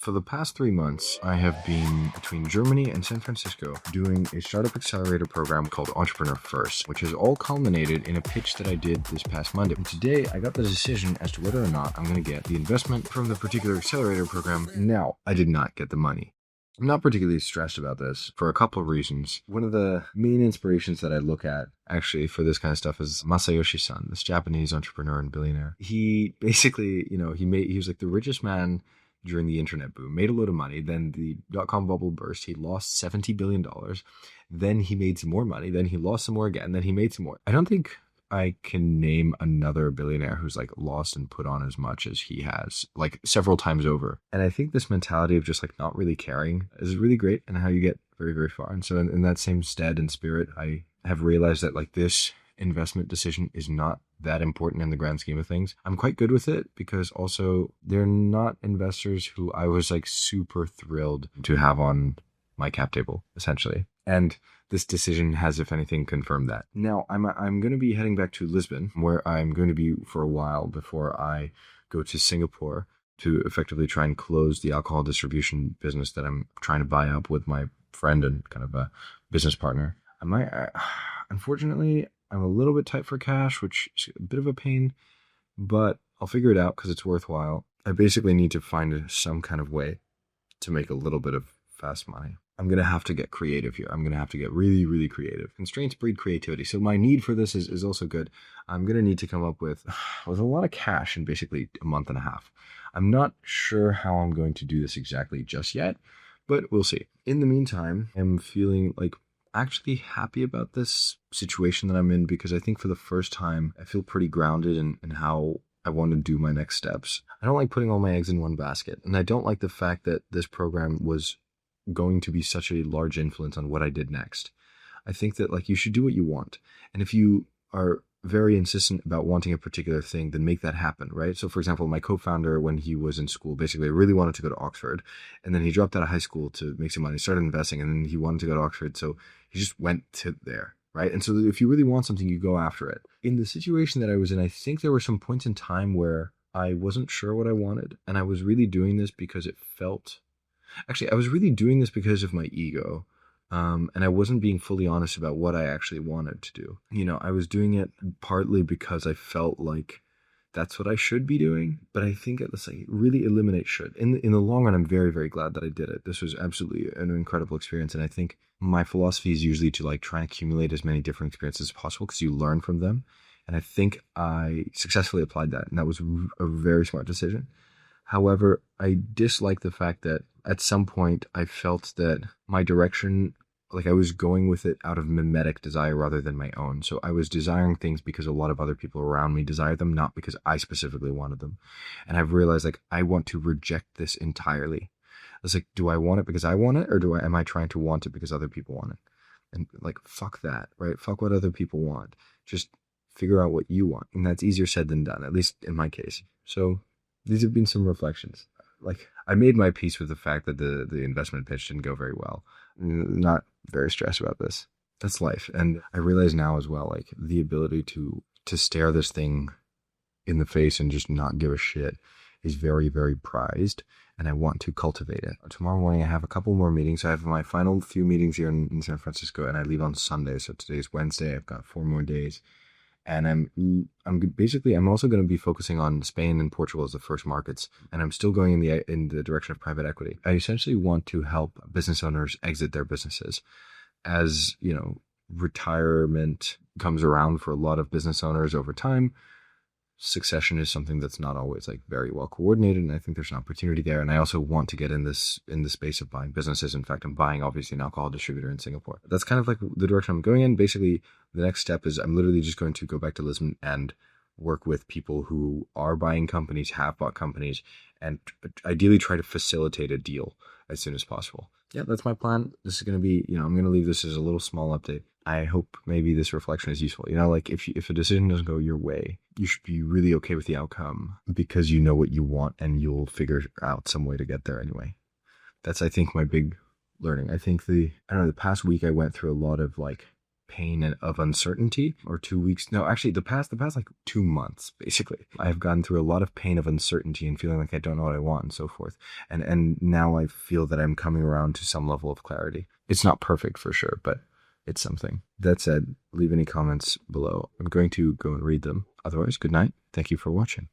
For the past 3 months, I have been between Germany and San Francisco doing a startup accelerator program called Entrepreneur First, which has all culminated in a pitch that I did this past Monday. And today, I got the decision as to whether or not I'm going to get the investment from the particular accelerator program. Now, I did not get the money. I'm not particularly stressed about this for a couple of reasons. One of the main inspirations that I look at actually for this kind of stuff is Masayoshi Son, this Japanese entrepreneur and billionaire. He basically, he was like the richest man during the internet boom, made a load of money. Then the dot-com bubble burst. He lost $70 billion. Then he made some more money. Then he lost some more again. Then he made some more. I don't think I can name another billionaire who's like lost and put on as much as he has, like several times over. And I think this mentality of just like not really caring is really great and how you get very, very far. And so in that same stead and spirit, I have realized that like this investment decision is not that important in the grand scheme of things. I'm quite good with it because also they're not investors who I was like super thrilled to have on my cap table, essentially. And this decision has, if anything, confirmed that. Now, I'm going to be heading back to Lisbon, where I'm going to be for a while before I go to Singapore to effectively try and close the alcohol distribution business that I'm trying to buy up with my friend and kind of a business partner. Unfortunately, I'm a little bit tight for cash, which is a bit of a pain, but I'll figure it out because it's worthwhile. I basically need to find some kind of way to make a little bit of fast money. I'm going to have to get creative here. I'm going to have to get really, really creative. Constraints breed creativity. So my need for this is also good. I'm going to need to come up with a lot of cash in basically a month and a half. I'm not sure how I'm going to do this exactly just yet, but we'll see. In the meantime, I'm feeling like actually happy about this situation that I'm in because I think for the first time, I feel pretty grounded in how I want to do my next steps. I don't like putting all my eggs in one basket. And I don't like the fact that this program was going to be such a large influence on what I did next. I think that like you should do what you want. And if you are very insistent about wanting a particular thing, then make that happen, right? So for example, my co-founder, when he was in school, basically really wanted to go to Oxford. And then he dropped out of high school to make some money, started investing, and then he wanted to go to Oxford. So he just went to there, right? And so if you really want something, you go after it. In the situation that I was in, I think there were some points in time where I wasn't sure what I wanted. And I was really doing this because it felt... Actually, I was really doing this because of my ego. And I wasn't being fully honest about what I actually wanted to do. I was doing it partly because I felt like that's what I should be doing. But I think let's say really eliminate should. In the long run, I'm very, very glad that I did it. This was absolutely an incredible experience. And I think my philosophy is usually to like try and accumulate as many different experiences as possible because you learn from them. And I think I successfully applied that. And that was a very smart decision. However, I dislike the fact that at some point I felt that my direction, like I was going with it out of mimetic desire rather than my own. So I was desiring things because a lot of other people around me desired them, not because I specifically wanted them. And I've realized like I want to reject this entirely. It's like, do I want it because I want it, or am I trying to want it because other people want it? And like, fuck that, right? Fuck what other people want. Just figure out what you want. And that's easier said than done, at least in my case. So these have been some reflections. Like I made my peace with the fact that the investment pitch didn't go very well. Not very stressed about this. That's life. And I realize now as well, like the ability to stare this thing in the face and just not give a shit is very, very prized. And I want to cultivate it. Tomorrow morning, I have a couple more meetings. I have my final few meetings here in San Francisco and I leave on Sunday. So today's Wednesday. I've got 4 more days. And I'm also going to be focusing on Spain and Portugal as the first markets. And I'm still going in the direction of private equity. I essentially want to help business owners exit their businesses. As, retirement comes around for a lot of business owners over time, succession is something that's not always like very well coordinated. And I think there's an opportunity there. And I also want to get in the space of buying businesses. In fact, I'm buying obviously an alcohol distributor in Singapore. That's kind of like the direction I'm going in. Basically, the next step is I'm literally just going to go back to Lisbon and work with people who are buying companies, have bought companies, and ideally try to facilitate a deal as soon as possible. Yeah, that's my plan. This is going to be, I'm going to leave this as a little small update. I hope maybe this reflection is useful. Like if a decision doesn't go your way, you should be really okay with the outcome because you know what you want and you'll figure out some way to get there anyway. That's, I think, my big learning. I think the past week I went through a lot of like pain and of uncertainty, or 2 weeks. No, actually the past like 2 months, basically. I've gone through a lot of pain of uncertainty and feeling like I don't know what I want and so forth. And now I feel that I'm coming around to some level of clarity. It's not perfect for sure, but it's something. That said, leave any comments below. I'm going to go and read them. Otherwise, good night. Thank you for watching.